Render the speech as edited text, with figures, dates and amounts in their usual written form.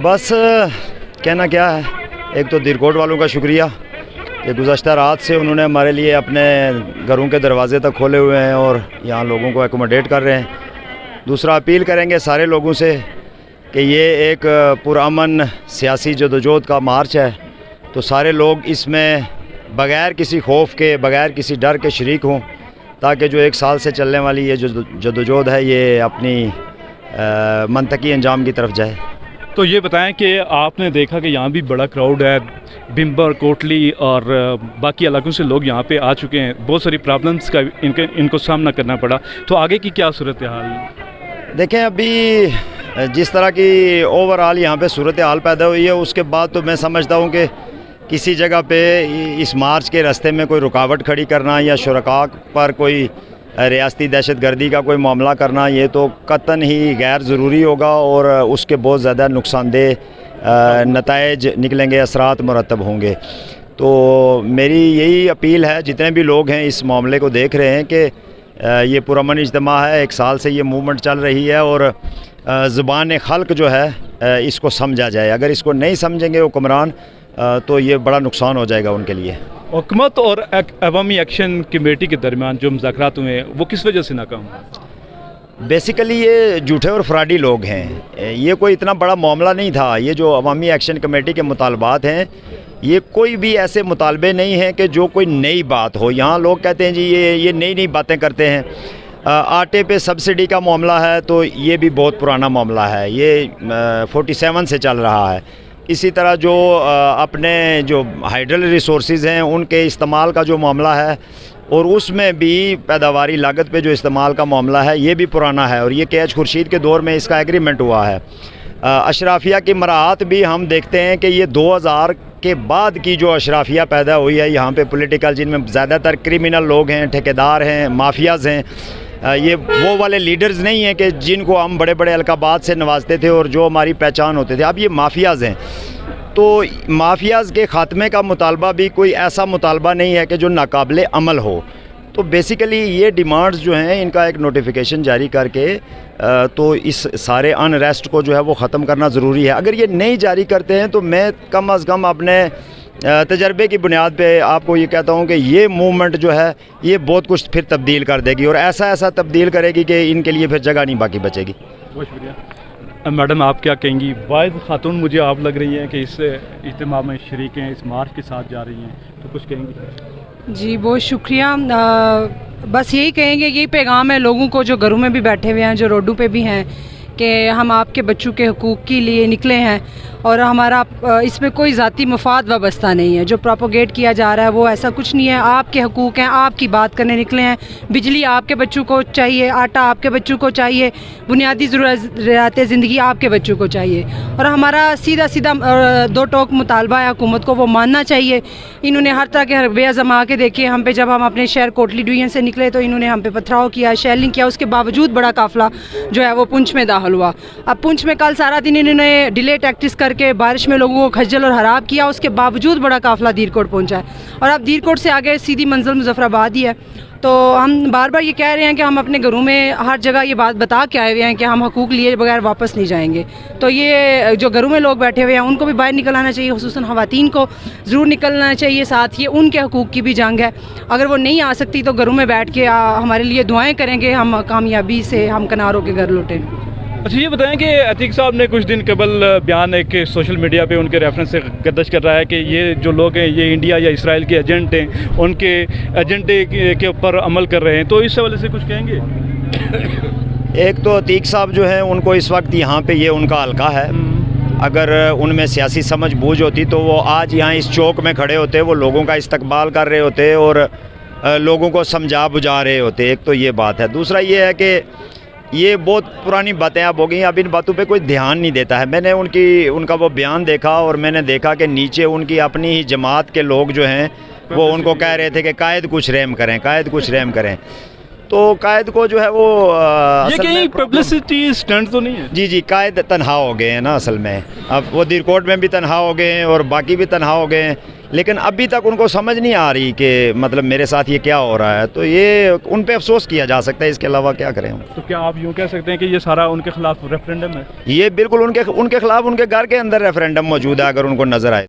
बस कहना क्या है, एक तो दीरकोट वालों का शुक्रिया कि गुज़श्ता रात से उन्होंने हमारे लिए अपने घरों के दरवाज़े तक खोले हुए हैं और यहाँ लोगों को एकोमोडेट कर रहे हैं। दूसरा, अपील करेंगे सारे लोगों से कि ये एक पुरअमन सियासी जदोजहद का मार्च है, तो सारे लोग इसमें बग़ैर किसी खौफ के, बग़ैर किसी डर के शरीक हों, ताकि जो 1 साल से चलने वाली ये जदोजहद है ये अपनी मंतकी अंजाम की तरफ जाए। तो ये बताएं कि आपने देखा कि यहाँ भी बड़ा क्राउड है, बिम्बर, कोटली और बाकी इलाकों से लोग यहाँ पे आ चुके हैं, बहुत सारी प्रॉब्लम्स का इनको सामना करना पड़ा, तो आगे की क्या सूरत हाल? देखें, अभी जिस तरह की ओवरऑल यहाँ पे सूरत हाल पैदा हुई है, उसके बाद तो मैं समझता हूँ कि किसी जगह पे इस मार्च के रास्ते में कोई रुकावट खड़ी करना या शुरका पर कोई रियासती दहशतगर्दी का कोई मामला करना, ये तो कतन ही गैर ज़रूरी होगा और उसके बहुत ज़्यादा नुकसानदेह नताइज निकलेंगे, असरात मुरतब होंगे। तो मेरी यही अपील है जितने भी लोग हैं इस मामले को देख रहे हैं कि ये पुरअमन इज्तिमा है, 1 साल से ये मूवमेंट चल रही है और ज़ुबान खल्क जो है इसको समझा जाए। अगर इसको नहीं समझेंगे हुक्मरान तो ये बड़ा नुकसान हो जाएगा उनके लिए। हुकूमत और अवामी एक्शन कमेटी के दरमियान जो मुज़ाकरात हुए हैं वो किस वजह से नाकाम हुए? बेसिकली ये झूठे और फ्रॉडी लोग हैं, ये कोई इतना बड़ा मामला नहीं था। ये जो अवामी एक्शन कमेटी के मुतालबात हैं, ये कोई भी ऐसे मुतालबे नहीं हैं कि जो कोई नई बात हो। यहाँ लोग कहते हैं जी ये नई बातें करते हैं। आटे पे सब्सिडी का मामला है तो ये भी बहुत पुराना मामला है, ये 47 से चल रहा है। इसी तरह जो अपने जो हाइड्रल रिसोर्सेज हैं उनके इस्तेमाल का जो मामला है और उसमें भी पैदावारी लागत पे जो इस्तेमाल का मामला है ये भी पुराना है और ये KH खुर्शीद के दौर में इसका एग्रीमेंट हुआ है। अशराफिया की मराहत भी हम देखते हैं कि ये 2000 के बाद की जो अशराफिया पैदा हुई है यहाँ पे पॉलिटिकल, जिनमें ज़्यादातर क्रिमिनल लोग हैं, ठेकेदार हैं, माफियाज़ हैं। ये वो वाले लीडर्स नहीं हैं कि जिनको हम बड़े बड़े अलकाबात से नवाजते थे और जो हमारी पहचान होते थे। अब ये माफियाज़ हैं, तो माफियाज़ के ख़ात्मे का मुतालबा भी कोई ऐसा मुतालबा नहीं है कि जो नाकाबिले अमल हो। तो बेसिकली ये डिमांड्स जो हैं इनका एक नोटिफिकेशन जारी करके तो इस सारे अनरेस्ट को जो है वो ख़त्म करना ज़रूरी है। अगर ये नहीं जारी करते हैं तो मैं कम अज़ कम अपने तजर्बे की बुनियाद पे आपको ये कहता हूँ कि ये मूवमेंट जो है ये बहुत कुछ फिर तब्दील कर देगी और ऐसा तब्दील करेगी कि इनके लिए फिर जगह नहीं बाकी बचेगी। बहुत शुक्रिया। मैडम, आप क्या कहेंगी? वाहिद खातून मुझे आप लग रही हैं कि इस इज्तिमा में शरीक हैं, इस मार्च के साथ जा रही हैं, तो कुछ कहेंगी? जी बहुत शुक्रिया। बस यही कहेंगे, यही पैगाम है लोगों को जो घरों में भी बैठे हुए हैं, जो रोडों पे भी हैं, कि हम आपके बच्चों के हकूक़ के लिए निकले हैं और हमारा इसमें कोई ज़ाती मफाद वाबस्ता नहीं है। जो प्रोपोगेट किया जा रहा है वो ऐसा कुछ नहीं है। आपके हकूक़ हैं, आपकी बात करने निकले हैं। बिजली आपके बच्चों को चाहिए, आटा आपके बच्चों को चाहिए, बुनियादी ज़रूरियात ज़िंदगी आपके बच्चों को चाहिए और हमारा सीधा दो टोक मुतालबा है हुकूमत को, वो मानना चाहिए। इन्होंने हर तरह के हरबे आज़मा के देखे हम पे। जब हम अपने शहर कोटली डिवीजन से निकले तो इन्होंने हम पे पथराव किया, शेलिंग किया। उसके बावजूद बड़ा काफ़िला जो है वो पुंछ में दाखिल हुआ। अब पुंछ में कल सारा दिन इन्होंने डिले टैक्टिस करके बारिश में लोगों को खज्जल और हराब किया। उसके बावजूद बड़ा काफ़िला दीरकोट पहुंचा है और अब दीरकोट से आगे सीधी मंजिल मुजफ्फराबाद ही है। तो हम बार बार ये कह रहे हैं कि हम अपने घरों में हर जगह ये बात बता के आए हुए हैं कि हम हकूक़ लिए बगैर वापस नहीं जाएंगे। तो ये जो घरों में लोग बैठे हुए हैं उनको भी बाहर निकल आना चाहिए, खुसूसन ख़वातीन को ज़रूर निकलना चाहिए। साथ ये उनके हकूक़ की भी जंग है। अगर वो नहीं आ सकती तो घरों में बैठ के हमारे लिए दुआएँ करेंगे, हम कामयाबी से हम किनारों के घर लौटें। अच्छा, ये बताएं कि अतीक साहब ने कुछ दिन कबल बयान एक सोशल मीडिया पे उनके रेफरेंस से गर्दिश कर रहा है कि ये जो लोग हैं ये इंडिया या इसराइल के एजेंट हैं, उनके एजेंडे के ऊपर अमल कर रहे हैं, तो इस हवाले से कुछ कहेंगे? एक तो अतीक साहब जो हैं उनको इस वक्त यहाँ पे ये उनका हल्का है। अगर उनमें सियासी समझ बूझ होती तो वो आज यहाँ इस चौक में खड़े होते, वो लोगों का इस्तकबाल कर रहे होते और लोगों को समझा बुझा रहे होते। एक तो ये बात है। दूसरा ये है कि ये बहुत पुरानी बातें अब हो गई, अब इन बातों पे कोई ध्यान नहीं देता है। मैंने उनका वो बयान देखा और मैंने देखा कि नीचे उनकी अपनी ही जमात के लोग जो हैं वो उनको कह रहे थे कि कायद कुछ रहम करें, कायद कुछ रहम करें। तो कायद को जो है वो ये असल कहीं में problem- पब्लिसिटी स्टंट तो नहीं है? जी जी, कायद तनहा हो गए हैं ना असल में। अब वो दीरकोट में भी तनहा हो गए हैं और बाकी भी तनहा हो गए हैं, लेकिन अभी तक उनको समझ नहीं आ रही कि मतलब मेरे साथ ये क्या हो रहा है। तो ये उन पे अफसोस किया जा सकता है, इसके अलावा क्या करें हम। तो क्या आप यूँ कह सकते हैं कि ये सारा उनके खिलाफ रेफरेंडम है? ये बिल्कुल उनके खिलाफ उनके घर के अंदर रेफरेंडम मौजूद है, अगर उनको नज़र आए।